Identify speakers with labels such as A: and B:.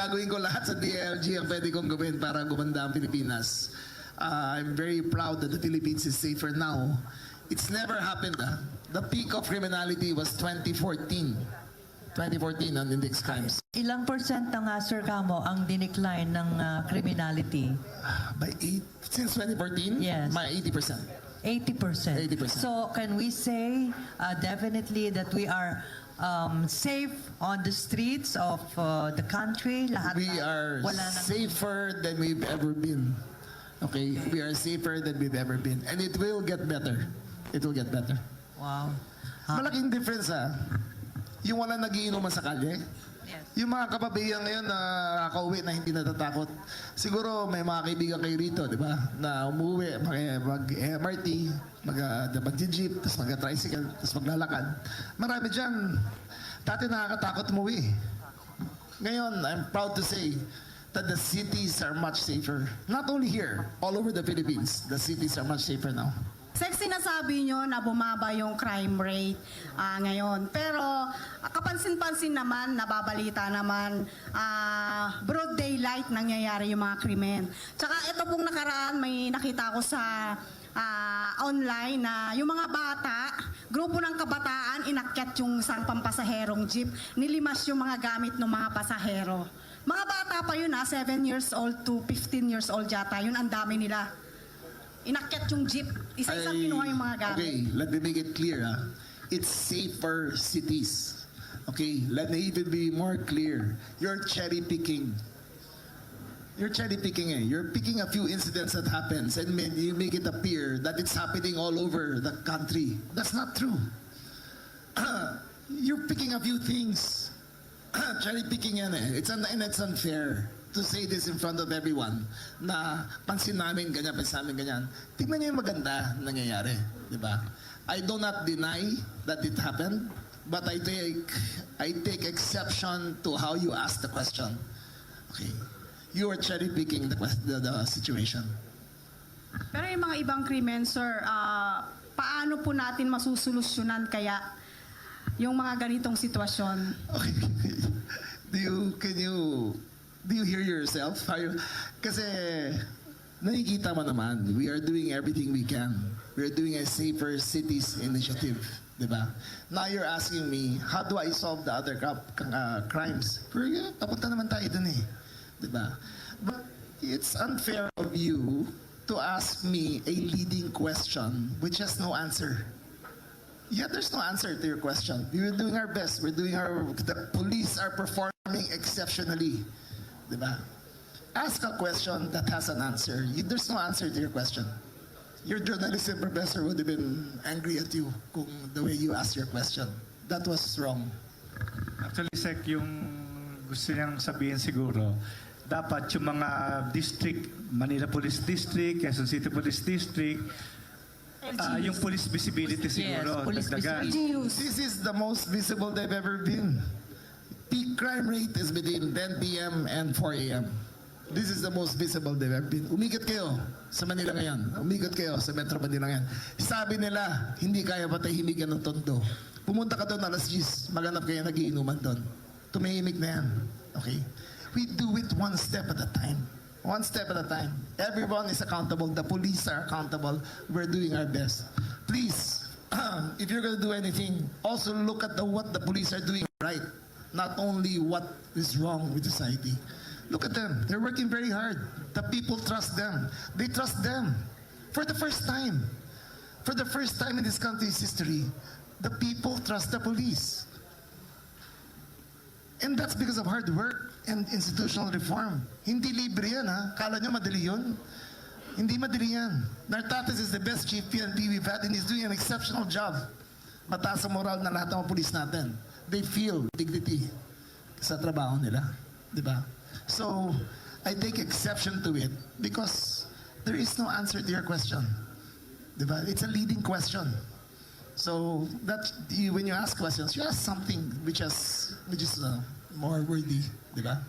A: gagawin ko lahat sa DILG ang pwede kong gawin para gumanda ang Pilipinas. I'm very proud that the Philippines is safer now. It's never happened. The peak of criminality was 2014. 2014 on index crimes.
B: Ilang percent na nga, Sir Camo, ang dinecline ng criminality?
A: Since 2014?
B: Yes.
A: By 80%.
B: 80%.
A: 80%.
B: So can we say definitely that we are safe on the streets of the country? Lahat
A: We are safer than we've ever been. Okay? We are safer than we've ever been. And it will get better. It will get better.
B: Wow.
A: Malaking difference yung wala nagiinuman sa kalye.
B: Yes.
A: Yung mga kababayan ngayon na nakakauwi na hindi natatakot. Siguro may mga kaibigan kayo rito, di ba? Na umuwi, mag-MRT, mag-jeep, tapos mag-tricycle, tapos maglalakad. Marami dyan. Dati nakakatakot umuwi. Ngayon, I'm proud to say that the cities are much safer. Not only here, all over the Philippines, the cities are much safer now.
C: Sexy na sabi nyo na bumaba yung crime rate ngayon. Pero kapansin-pansin naman, nababalita naman, broad daylight nangyayari yung mga krimen. Tsaka ito pong nakaraan, may nakita ko sa online na yung mga bata, grupo ng kabataan, inakyat yung isang pampasaherong jeep, nilimas yung mga gamit ng mga pasahero. Mga bata pa yun 7 years old to 15 years old yata, yun ang dami nila. Inakyat yung jeep, isa-isang kinuha yung mga gamit.
A: Okay, let me make it clear. It's safer cities. Okay, let me even be more clear. You're cherry picking. You're cherry picking. You're picking a few incidents that happens and you make it appear that it's happening all over the country. That's not true. You're picking a few things. Cherry picking yan and it's unfair to say this in front of everyone na pansin namin ganyan, pansin namin ganyan. Tingnan niyo yung maganda nangyayari, di ba? I do not deny that it happened, but I take exception to how you ask the question. Okay. You are cherry picking the situation.
C: Pero yung mga ibang krimen, sir, paano po natin masusolusyonan kaya yung mga ganitong sitwasyon?
A: Okay. Do you hear yourself? Kasi nakikita mo naman, we are doing everything we can. We are doing a safer cities initiative, di ba? Now you're asking me, how do I solve the other crimes? Pero papunta naman tayo dun di ba? But it's unfair of you to ask me a leading question which has no answer. Yeah, there's no answer to your question. We're doing our best. The police are performing exceptionally. Diba? Ask a question that has an answer. There's no answer to your question. Your journalism professor would have been angry at you kung the way you asked your question. That was wrong.
D: Actually, Sec, yung gusto niyang sabihin siguro, dapat yung mga district, Manila Police District, Quezon City Police District, yung police visibility siguro,
B: police
D: dagdagan.
A: This is the most visible they've ever been. Peak crime rate is between 10 p.m. and 4 a.m. This is the most visible they've ever been. Umikot kayo sa Manila ngayon. Umikot kayo sa Metro Manila ngayon. Sabi nila, hindi kaya patahimikan ng tondo. Pumunta ka doon alas 10, maghanap kayo nagiinuman doon. Tumahimik na yan. Okay? We do it one step at a time. One step at a time. Everyone is accountable. The police are accountable. We're doing our best. Please, if you're going to do anything, also look at what the police are doing right. Not only what is wrong with society. Look at them. They're working very hard. The people trust them. They trust them. For the first time. For the first time in this country's history, the people trust the police. And that's because of hard work and institutional reform. Hindi libre yan, Kala nyo madali yun? Hindi madali yan. Nartates is the best chief PNP we've had and he's doing an exceptional job. Mataas ang moral na lahat ng mga pulis natin. They feel dignity sa trabaho nila. Diba? So, I take exception to it because there is no answer to your question. Diba? It's a leading question. So, when you ask questions, you ask something which is more worthy. Diba?